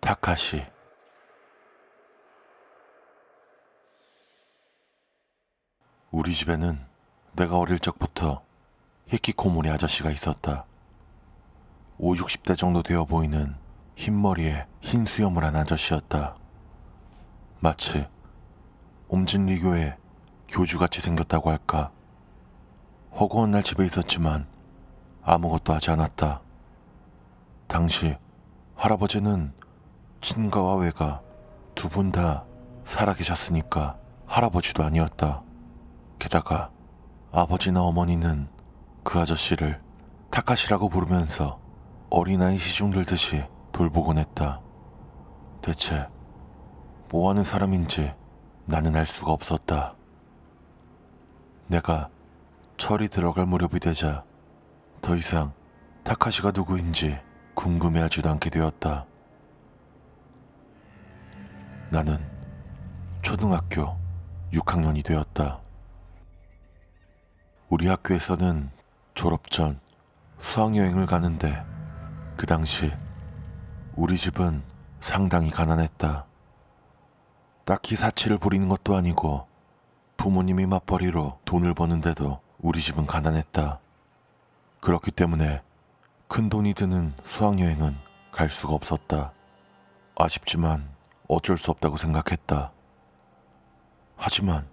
타카시. 우리 집에는 내가 어릴 적부터 히키코모리 아저씨가 있었다. 5, 60대 정도 되어 보이는 흰머리에 흰 수염을 한 아저씨였다. 마치 옴진리교의 교주같이 생겼다고 할까. 허구한 날 집에 있었지만 아무것도 하지 않았다. 당시 할아버지는 친가와 외가 두 분 다 살아계셨으니까 할아버지도 아니었다. 게다가 아버지나 어머니는 그 아저씨를 타카시라고 부르면서 어린아이 시중 들듯이 돌보곤 했다. 대체 뭐하는 사람인지 나는 알 수가 없었다. 내가 철이 들어갈 무렵이 되자 더 이상 타카시가 누구인지 궁금해하지도 않게 되었다. 나는 초등학교 6학년이 되었다. 우리 학교에서는 졸업 전 수학여행을 가는데 그 당시 우리 집은 상당히 가난했다. 딱히 사치를 부리는 것도 아니고 부모님이 맞벌이로 돈을 버는데도 우리 집은 가난했다. 그렇기 때문에 큰 돈이 드는 수학여행은 갈 수가 없었다. 아쉽지만 어쩔 수 없다고 생각했다. 하지만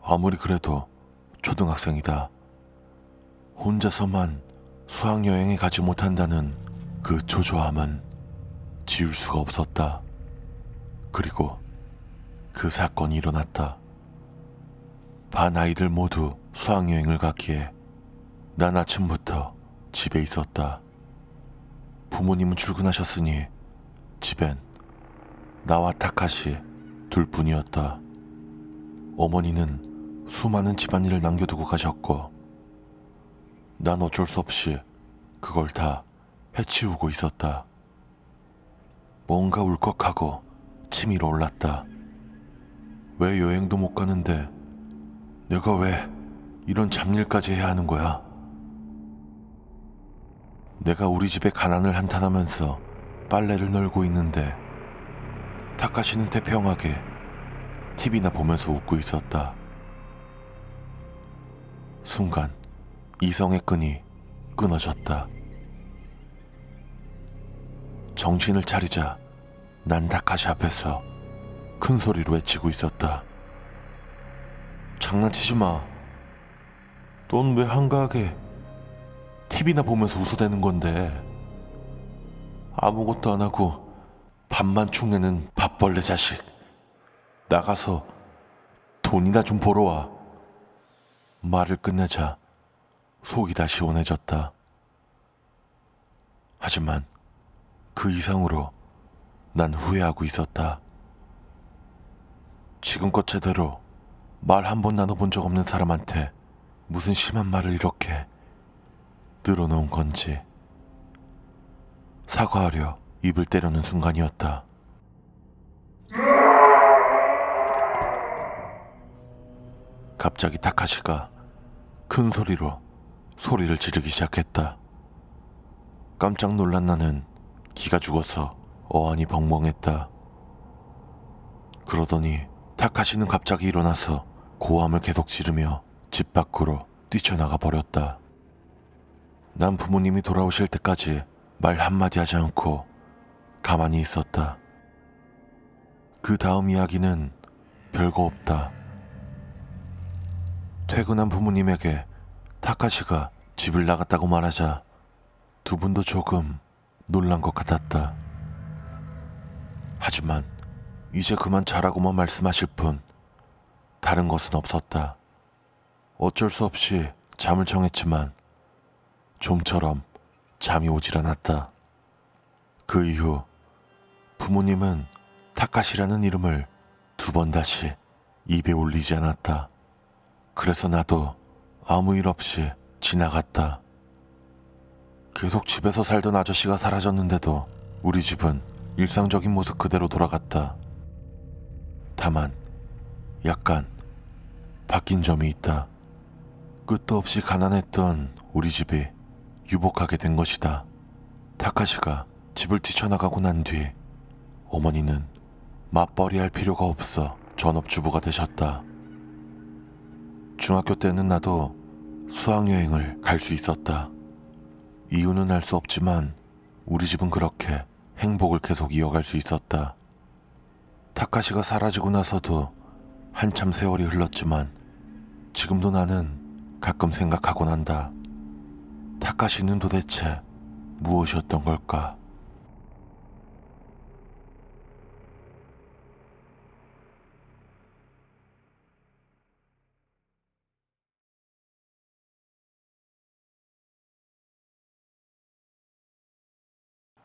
아무리 그래도 초등학생이다. 혼자서만 수학여행에 가지 못한다는 그 초조함은 지울 수가 없었다. 그리고 그 사건이 일어났다. 반 아이들 모두 수학여행을 갔기에 난 아침부터 집에 있었다. 부모님은 출근하셨으니 집엔 나와 타카시 둘뿐이었다. 어머니는 수많은 집안일을 남겨두고 가셨고 난 어쩔 수 없이 그걸 다 해치우고 있었다. 뭔가 울컥하고 치밀어 올랐다. 왜 여행도 못 가는데 내가 왜 이런 잡일까지 해야 하는 거야? 내가 우리 집의 가난을 한탄하면서 빨래를 널고 있는데 타카시는 태평하게 TV나 보면서 웃고 있었다. 순간 이성의 끈이 끊어졌다. 정신을 차리자 난 타카시 앞에서 큰 소리로 외치고 있었다. 장난치지 마. 넌 왜 한가하게 TV나 보면서 웃어대는 건데. 아무것도 안 하고 밥만 축내는 밥벌레 자식. 나가서 돈이나 좀 벌어와. 말을 끝내자 속이 다 시원해졌다. 하지만 그 이상으로 난 후회하고 있었다. 지금껏 제대로 말 한 번 나눠본 적 없는 사람한테 무슨 심한 말을 이렇게 늘어놓은 건지. 사과하려 입을 때려는 순간이었다. 갑자기 타카시가 큰 소리로 소리를 지르기 시작했다. 깜짝 놀란 나는 기가 죽어서 어안이 벙벙했다. 그러더니 타카시는 갑자기 일어나서 고함을 계속 지르며 집 밖으로 뛰쳐나가 버렸다. 난 부모님이 돌아오실 때까지 말 한마디 하지 않고 가만히 있었다. 그 다음 이야기는 별거 없다. 퇴근한 부모님에게 타카시가 집을 나갔다고 말하자 두 분도 조금 놀란 것 같았다. 하지만 이제 그만 자라고만 말씀하실 뿐 다른 것은 없었다. 어쩔 수 없이 잠을 청했지만 좀처럼 잠이 오질 않았다. 그 이후 부모님은 타카시라는 이름을 두 번 다시 입에 올리지 않았다. 그래서 나도 아무 일 없이 지나갔다. 계속 집에서 살던 아저씨가 사라졌는데도 우리 집은 일상적인 모습 그대로 돌아갔다. 다만 약간 바뀐 점이 있다. 끝도 없이 가난했던 우리 집이 유복하게 된 것이다. 타카시가 집을 뛰쳐나가고 난 뒤 어머니는 맞벌이 할 필요가 없어 전업주부가 되셨다. 중학교 때는 나도 수학여행을 갈 수 있었다. 이유는 알 수 없지만 우리 집은 그렇게 행복을 계속 이어갈 수 있었다. 타카시가 사라지고 나서도 한참 세월이 흘렀지만 지금도 나는 가끔 생각하곤 한다. 타카시는 도대체 무엇이었던 걸까?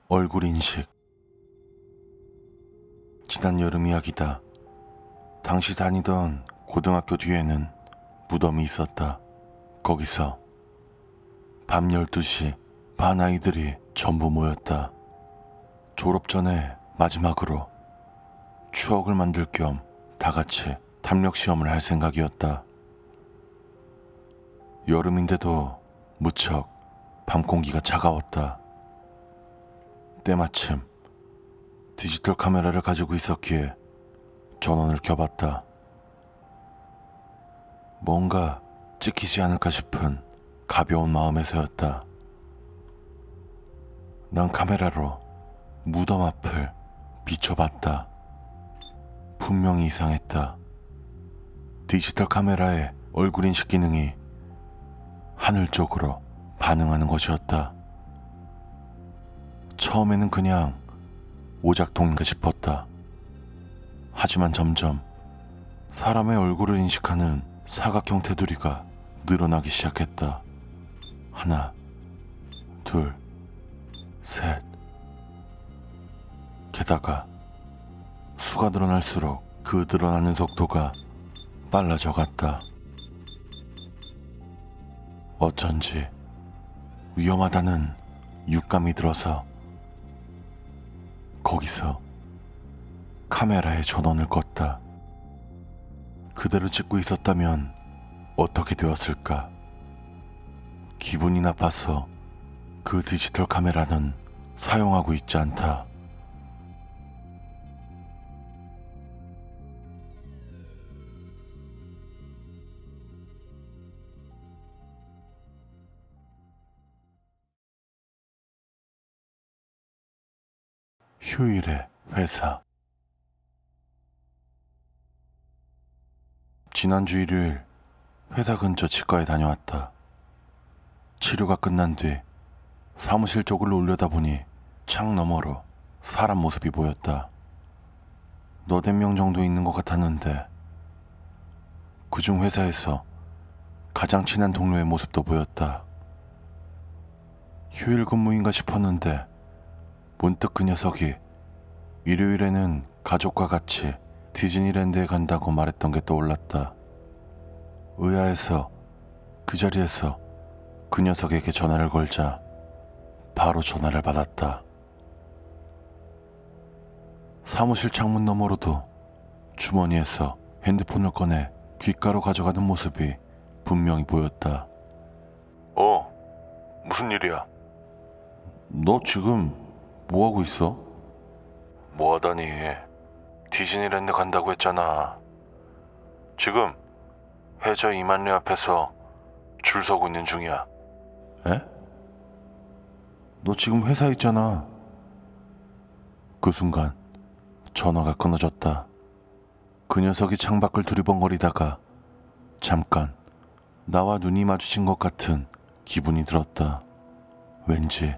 얼굴 인식. 지난 여름 이야기다. 당시 다니던 고등학교 뒤에는 무덤이 있었다. 거기서 밤 12시 반 아이들이 전부 모였다. 졸업 전에 마지막으로 추억을 만들 겸 다 같이 탐력 시험을 할 생각이었다. 여름인데도 무척 밤 공기가 차가웠다. 때마침 디지털 카메라를 가지고 있었기에 전원을 켜봤다. 뭔가 찍히지 않을까 싶은 가벼운 마음에서였다. 난 카메라로 무덤 앞을 비춰봤다. 분명히 이상했다. 디지털 카메라의 얼굴 인식 기능이 하늘 쪽으로 반응하는 것이었다. 처음에는 그냥 오작동인가 싶었다. 하지만 점점 사람의 얼굴을 인식하는 사각형 테두리가 늘어나기 시작했다. 하나, 둘, 셋. 게다가 수가 늘어날수록 그 늘어나는 속도가 빨라져 갔다. 어쩐지 위험하다는 육감이 들어서 거기서 카메라에 전원을 껐다. 그대로 찍고 있었다면 어떻게 되었을까? 기분이 나빠서 그 디지털 카메라는 사용하고 있지 않다. 휴일의 회사. 지난주 일요일 회사 근처 치과에 다녀왔다. 치료가 끝난 뒤 사무실 쪽을 올려다보니 창 너머로 사람 모습이 보였다. 너댓 명 정도 있는 것 같았는데 그중 회사에서 가장 친한 동료의 모습도 보였다. 휴일 근무인가 싶었는데 문득 그 녀석이 일요일에는 가족과 같이 디즈니랜드에 간다고 말했던 게 떠올랐다. 의아해서 그 자리에서 그 녀석에게 전화를 걸자 바로 전화를 받았다. 사무실 창문 너머로도 주머니에서 핸드폰을 꺼내 귓가로 가져가는 모습이 분명히 보였다. 무슨 일이야? 너 지금 뭐하고 있어? 뭐하다니? 디즈니랜드 간다고 했잖아. 지금 해저 이만리 앞에서 줄 서고 있는 중이야. 에? 너 지금 회사에 있잖아. 그 순간 전화가 끊어졌다. 그 녀석이 창밖을 두리번거리다가 잠깐 나와 눈이 마주친 것 같은 기분이 들었다. 왠지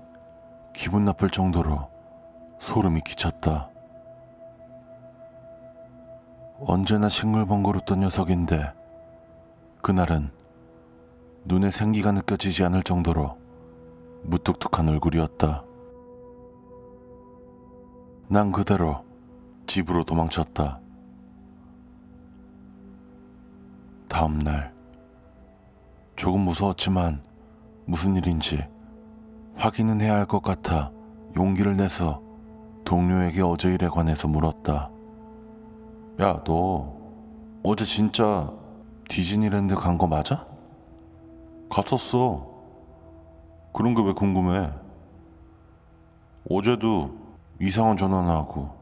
기분 나쁠 정도로 소름이 끼쳤다. 언제나 싱글벙글했던 녀석인데 그날은 눈에 생기가 느껴지지 않을 정도로 무뚝뚝한 얼굴이었다. 난 그대로 집으로 도망쳤다. 다음 날 조금 무서웠지만 무슨 일인지 확인은 해야 할 것 같아 용기를 내서 동료에게 어제 일에 관해서 물었다. 야, 너 어제 진짜 디즈니랜드 간 거 맞아? 갔었어. 그런 게 왜 궁금해? 어제도 이상한 전화나 하고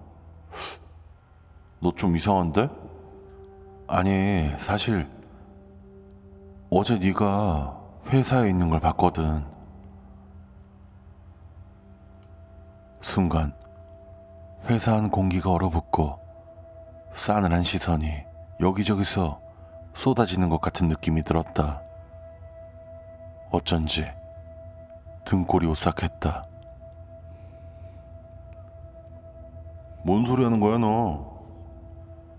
너 좀 이상한데? 아니, 사실 어제 네가 회사에 있는 걸 봤거든. 순간 회사 안 공기가 얼어붙고 싸늘한 시선이 여기저기서 쏟아지는 것 같은 느낌이 들었다. 어쩐지 등골이 오싹했다. 뭔 소리 하는 거야 너?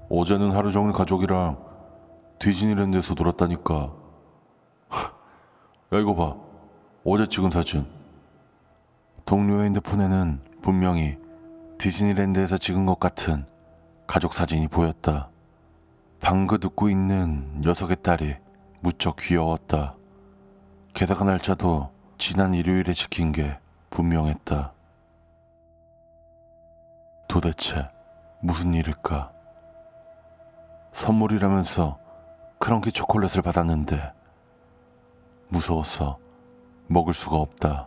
어제는 하루 종일 가족이랑 디즈니랜드에서 놀았다니까. 야, 이거 봐. 어제 찍은 사진. 동료의 핸드폰에는 분명히 디즈니랜드에서 찍은 것 같은 가족 사진이 보였다. 방긋 웃고 있는 녀석의 딸이 무척 귀여웠다. 게다가 날짜도 지난 일요일에 찍힌 게 분명했다. 도대체 무슨 일일까? 선물이라면서 크런키 초콜릿을 받았는데 무서워서 먹을 수가 없다.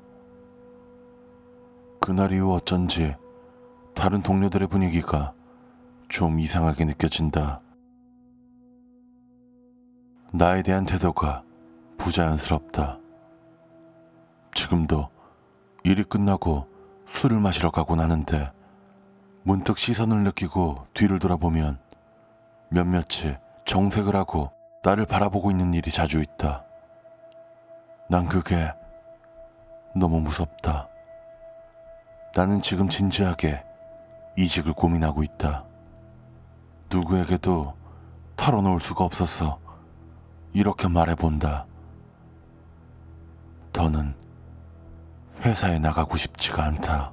그날 이후 어쩐지 다른 동료들의 분위기가 좀 이상하게 느껴진다. 나에 대한 태도가 부자연스럽다. 지금도 일이 끝나고 술을 마시러 가곤 하는데 문득 시선을 느끼고 뒤를 돌아보면 몇몇이 정색을 하고 나를 바라보고 있는 일이 자주 있다. 난 그게 너무 무섭다. 나는 지금 진지하게 이직을 고민하고 있다. 누구에게도 털어놓을 수가 없어서 이렇게 말해본다. 더는 회사에 나가고 싶지가 않다.